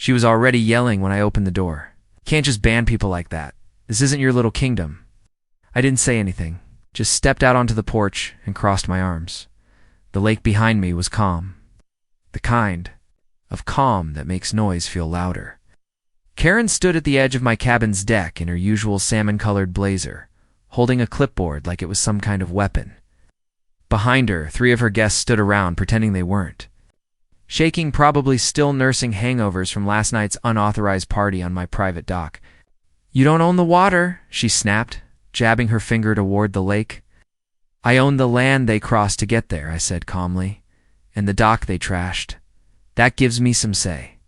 She was already yelling when I opened the door. Can't just ban people like that. This isn't your little kingdom. I didn't say anything, just stepped out onto the porch and crossed my arms. The lake behind me was calm. The kind of calm that makes noise feel louder. Karen stood at the edge of my cabin's deck in her usual salmon-colored blazer, holding a clipboard like it was some kind of weapon. Behind her, 3 of her guests stood around pretending they weren't, shaking, probably still nursing hangovers from last night's unauthorized party on my private dock. "You don't own the water," she snapped, jabbing her finger toward the lake. "I own the land they crossed to get there," I said calmly, "and the dock they trashed. That gives me some say."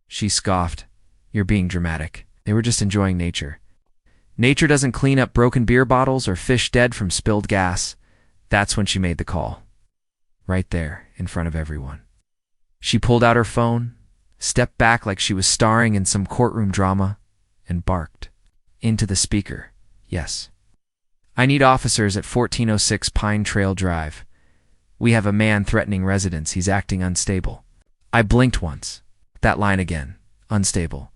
She scoffed. "You're being dramatic. They were just enjoying nature. Nature doesn't clean up broken beer bottles or fish dead from spilled gas." That's when she made the call. Right there, in front of everyone. She pulled out her phone, stepped back like she was starring in some courtroom drama, and barked into the speaker. "Yes. I need officers at 1406 Pine Trail Drive. We have a man threatening residents. He's acting unstable." I blinked once. That line again. Unstable.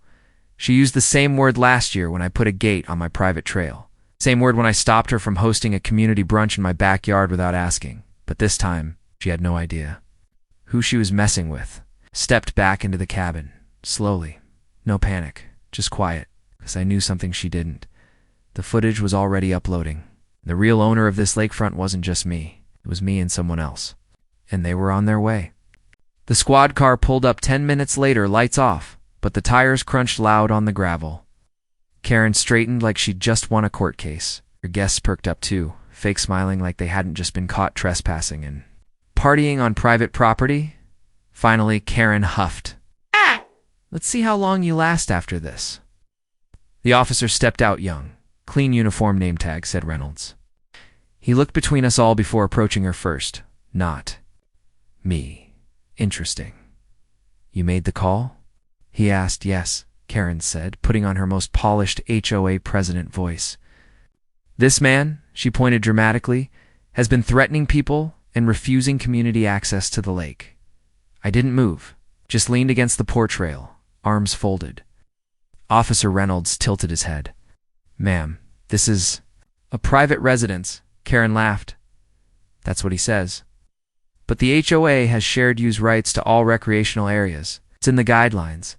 She used the same word last year when I put a gate on my private trail. Same word when I stopped her from hosting a community brunch in my backyard without asking. But this time, she had no idea who she was messing with. Stepped back into the cabin, slowly. No panic, just quiet, because I knew something she didn't. The footage was already uploading. The real owner of this lakefront wasn't just me. It was me and someone else. And they were on their way. The squad car pulled up 10 minutes later, lights off, but the tires crunched loud on the gravel. Karen straightened like she'd just won a court case. Her guests perked up too, fake smiling like they hadn't just been caught trespassing and partying on private property. Finally, Karen huffed. "Let's see how long you last after this." The officer stepped out young. "Clean uniform, name tag," said Reynolds. He looked between us all before approaching her first. "Not me. Interesting. You made the call?" he asked. "Yes," Karen said, putting on her most polished HOA president voice. "This man," she pointed dramatically, "has been threatening people and refusing community access to the lake." I didn't move, just leaned against the porch rail, arms folded. Officer Reynolds tilted his head. "Ma'am, this is a private residence," Karen laughed. "That's what he says. But the HOA has shared use rights to all recreational areas. It's in the guidelines."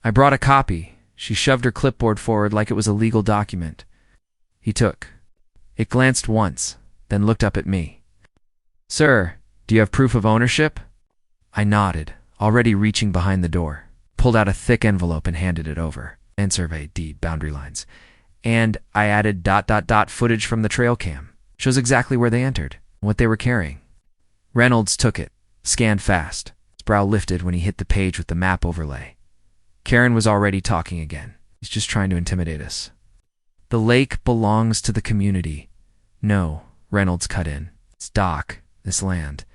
I brought a copy. She shoved her clipboard forward like it was a legal document. He took. It glanced once, then looked up at me. "Sir, do you have proof of ownership?" I nodded, already reaching behind the door, pulled out a thick envelope and handed it over. "And survey deed, boundary lines." And I added ... footage from the trail cam. Shows exactly where they entered, what they were carrying. Reynolds took it, scanned fast. His brow lifted when he hit the page with the map overlay. Karen was already talking again. "He's just trying to intimidate us." "The lake belongs to the community." "No," Reynolds cut in. "It's dock, this land,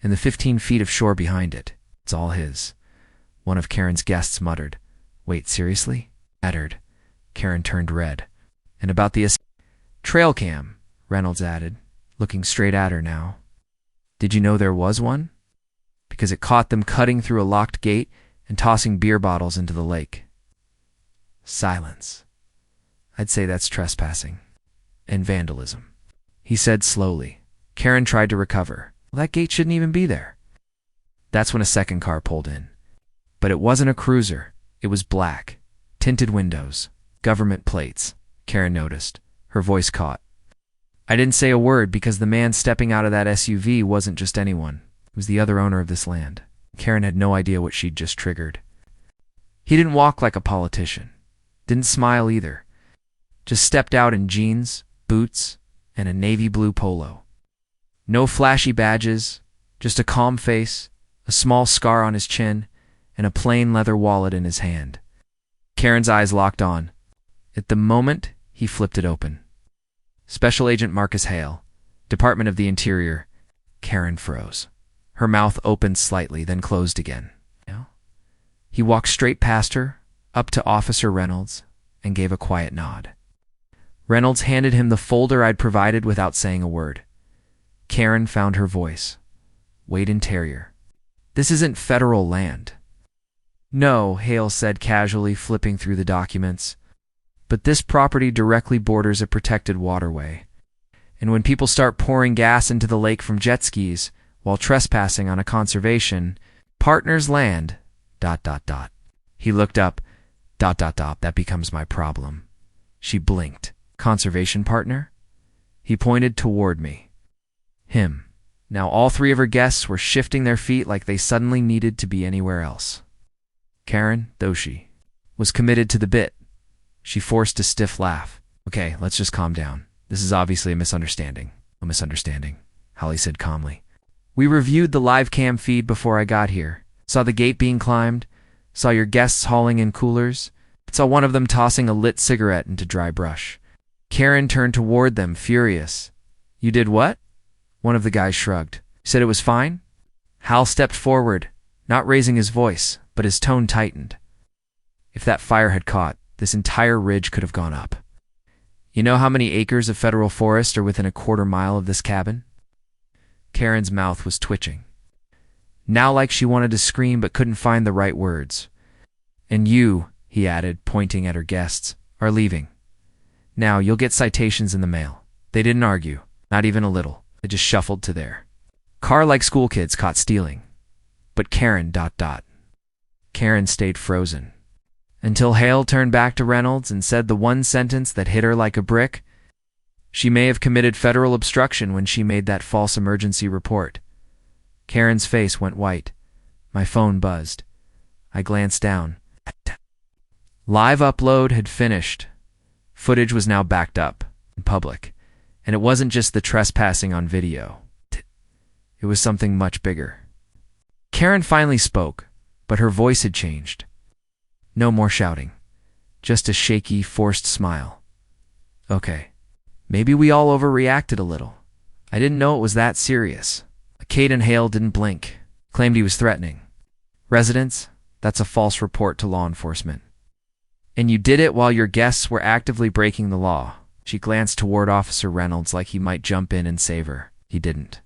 and the 15 feet of shore behind it. It's all his." One of Karen's guests muttered. "Wait, seriously?" Uttered. Karen turned red. "And about the trail cam," Reynolds added, looking straight at her now. "Did you know there was one? Because it caught them cutting through a locked gate and tossing beer bottles into the lake." Silence. "I'd say that's trespassing. And vandalism," he said slowly. Karen tried to recover. "Well, that gate shouldn't even be there." That's when a second car pulled in. But it wasn't a cruiser. It was black. Tinted windows. Government plates. Karen noticed. Her voice caught. I didn't say a word because the man stepping out of that SUV wasn't just anyone. It was the other owner of this land. Karen had no idea what she'd just triggered. He didn't walk like a politician. Didn't smile either. Just stepped out in jeans, boots, and a navy blue polo. No flashy badges, just a calm face, a small scar on his chin, and a plain leather wallet in his hand. Karen's eyes locked on. At the moment, he flipped it open. Special Agent Marcus Hale, Department of the Interior. Karen froze. Her mouth opened slightly, then closed again. He walked straight past her, up to Officer Reynolds, and gave a quiet nod. Reynolds handed him the folder I'd provided without saying a word. Karen found her voice. "Wade Interior. This isn't federal land." No, Hale said casually, flipping through the documents. But this property directly borders a protected waterway. And when people start pouring gas into the lake from jet skis while trespassing on a conservation partner's land, ... He looked up, ... That becomes my problem. She blinked. Conservation partner? He pointed toward me. Him. Now all three of her guests were shifting their feet like they suddenly needed to be anywhere else. Karen, though she was committed to the bit, she forced a stiff laugh. Okay, let's just calm down. This is obviously a misunderstanding. A misunderstanding, Holly said calmly. We reviewed the live cam feed before I got here. Saw the gate being climbed. Saw your guests hauling in coolers. Saw one of them tossing a lit cigarette into dry brush. Karen turned toward them, furious. You did what? One of the guys shrugged. Said it was fine? Hal stepped forward, not raising his voice, but his tone tightened. If that fire had caught, this entire ridge could have gone up. You know how many acres of federal forest are within a quarter-mile of this cabin? Karen's mouth was twitching. Now like she wanted to scream but couldn't find the right words. And you, he added, pointing at her guests, are leaving. Now you'll get citations in the mail. They didn't argue, not even a little. They just shuffled to their car like school kids caught stealing. But Karen ... Karen stayed frozen. Until Hale turned back to Reynolds and said the one sentence that hit her like a brick. She may have committed federal obstruction when she made that false emergency report. Karen's face went white. My phone buzzed. I glanced down. Live upload had finished. Footage was now backed up, in public. And it wasn't just the trespassing on video. It was something much bigger. Karen finally spoke, but her voice had changed. No more shouting. Just a shaky, forced smile. Okay. Maybe we all overreacted a little. I didn't know it was that serious. Kate and Hale didn't blink. Claimed he was threatening. Residents, that's a false report to law enforcement. And you did it while your guests were actively breaking the law. She glanced toward Officer Reynolds like he might jump in and save her. He didn't.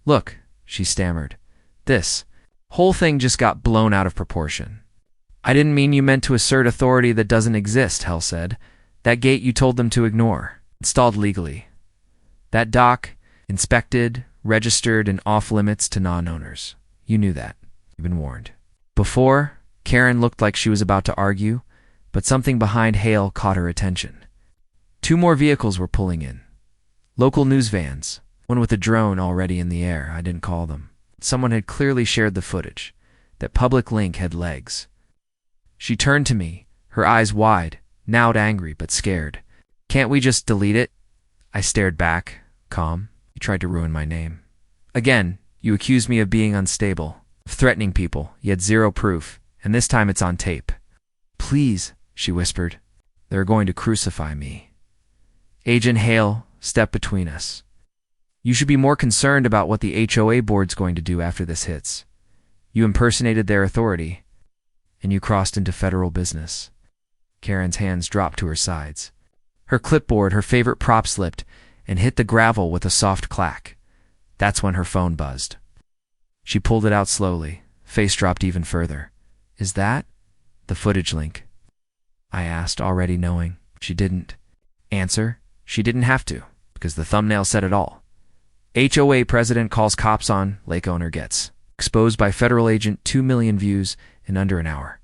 Look, she stammered. This whole thing just got blown out of proportion. I didn't mean you meant to assert authority that doesn't exist, Hale said. That gate you told them to ignore. Installed legally. That dock, inspected, registered, and off-limits to non-owners. You knew that. You've been warned. Before, Karen looked like she was about to argue, but something behind Hale caught her attention. 2 more vehicles were pulling in. Local news vans, one with a drone already in the air. I didn't call them. Someone had clearly shared the footage. That public link had legs. She turned to me, her eyes wide, now angry but scared. Can't we just delete it? I stared back, calm. You tried to ruin my name. Again, you accused me of being unstable, of threatening people, yet zero proof, and this time it's on tape. Please, she whispered. They're going to crucify me. Agent Hale stepped between us. You should be more concerned about what the HOA board's going to do after this hits. You impersonated their authority, and you crossed into federal business. Karen's hands dropped to her sides. Her clipboard, her favorite prop, slipped and hit the gravel with a soft clack. That's when her phone buzzed. She pulled it out slowly, face dropped even further. Is that the footage link? I asked, already knowing. She didn't answer. She didn't have to, because the thumbnail said it all. HOA president calls cops on lake owner gets exposed by federal agent, 2 million views in under an hour.